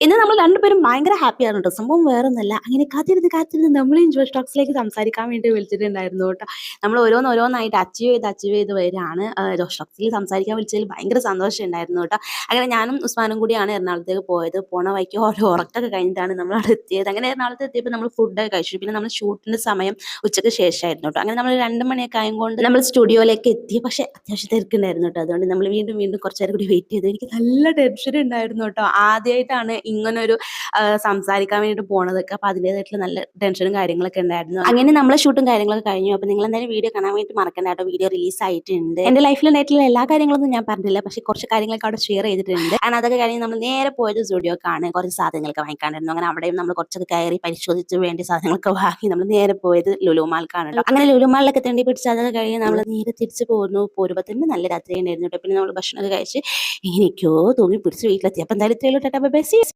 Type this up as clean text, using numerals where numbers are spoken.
ഇന്ന് നമ്മൾ രണ്ടുപേരും ഭയങ്കര ഹാപ്പിയാണ് കേട്ടോ. സംഭവം വേറൊന്നുമല്ല. അങ്ങനെ കാത്തിരുന്ന് നമ്മളെയും ജോഷ് ടോക്സിലേക്ക് സംസാരിക്കാൻ വേണ്ടി വിളിച്ചിട്ടുണ്ടായിരുന്നു കേട്ടോ. നമ്മൾ ഓരോന്നായിട്ട് അച്ചീവ് ചെയ്ത് വരികയാണ്. ജോഷ് ടോക്സിൽ സംസാരിക്കാൻ വിളിച്ചതിൽ ഭയങ്കര സന്തോഷം ഉണ്ടായിരുന്നു കേട്ടോ. അങ്ങനെ ഞാനും ഉസ്മാനും കൂടിയാണ് എറണാകുളത്തേക്ക് പോയത്. പോണ വഴിക്ക് ഓരോ ഉറക്കൊക്കെ കഴിഞ്ഞിട്ടാണ് നമ്മൾ അവിടെ എത്തിയത്. അങ്ങനെ എറണാകുളത്ത് എത്തിയപ്പോൾ നമ്മൾ ഫുഡൊക്കെ കഴിച്ചു. പിന്നെ നമ്മൾ ഷൂട്ടിന്റെ സമയം ഉച്ചയ്ക്ക് ശേഷമായിരുന്നു കേട്ടോ. അങ്ങനെ നമ്മൾ 2 മണിയൊക്കെ ആയതുകൊണ്ട് നമ്മൾ സ്റ്റുഡിയോയിലേക്ക് എത്തി. പക്ഷേ അത്യാവശ്യം തിരക്കുണ്ടായിരുന്നു കേട്ടോ. അതുകൊണ്ട് നമ്മൾ വീണ്ടും കുറച്ച് നേരം കൂടി വെയിറ്റ് ചെയ്തു. എനിക്ക് നല്ല ടെൻഷൻ ഉണ്ടായിരുന്നു കേട്ടോ. ആദ്യമായിട്ടാണ് ഇങ്ങനൊരു സംസാരിക്കാൻ വേണ്ടിയിട്ട് പോണതൊക്കെ. അപ്പോൾ അതിൻ്റേതായിട്ടുള്ള നല്ല ടെൻഷനും കാര്യങ്ങളൊക്കെ ഉണ്ടായിരുന്നു. അങ്ങനെ നമ്മളെ ഷൂട്ടും കാര്യങ്ങളൊക്കെ കഴിഞ്ഞു. അപ്പോൾ നിങ്ങൾ എന്തായാലും വീഡിയോ കാണാൻ വേണ്ടി മറക്കണ്ട കേട്ടോ. വീഡിയോ റിലീസ് ആയിട്ടുണ്ട്. എൻ്റെ ലൈഫിലുണ്ടായിട്ടുള്ള എല്ലാ കാര്യങ്ങളൊന്നും ഞാൻ പറഞ്ഞില്ല. പക്ഷേ കുറച്ച് കാര്യങ്ങളൊക്കെ അവിടെ ഷെയർ ചെയ്തിട്ടുണ്ട്. കാരണം അതൊക്കെ കഴിഞ്ഞ് നമ്മൾ നേരെ പോയത് സ്റ്റുഡിയോക്കാണ്. കുറച്ച് സാധനങ്ങളൊക്കെ വാങ്ങിക്കാനായിരുന്നു. അങ്ങനെ അവിടെയും നമ്മൾ കുറച്ചൊക്കെ കയറി പരിശോധിച്ച് വേണ്ടി സാധനങ്ങളൊക്കെ വാങ്ങി നമ്മൾ നേരെ പോയത് ലുലു മാൾക്കാണ് കേട്ടോ. അങ്ങനെ ലുലു മാളിലൊക്കെ തെണ്ടി പിടിച്ച് അതൊക്കെ കഴിഞ്ഞ് നമ്മൾ നേരെ തിരിച്ച് പോരുന്നു. പോരുമ്പോൾ തന്നെ നല്ല രാത്രി ഉണ്ടായിരുന്നു കേട്ടോ. പിന്നെ നമ്മൾ ഭക്ഷണമൊക്കെ കഴിച്ച് എങ്ങനെയൊക്കെയോ തൂങ്ങി പിടിച്ച് വീട്ടിലെത്തി. അപ്പോൾ എന്തായാലും ഇത്രയുള്ളൂ. Tata bye bye. See U.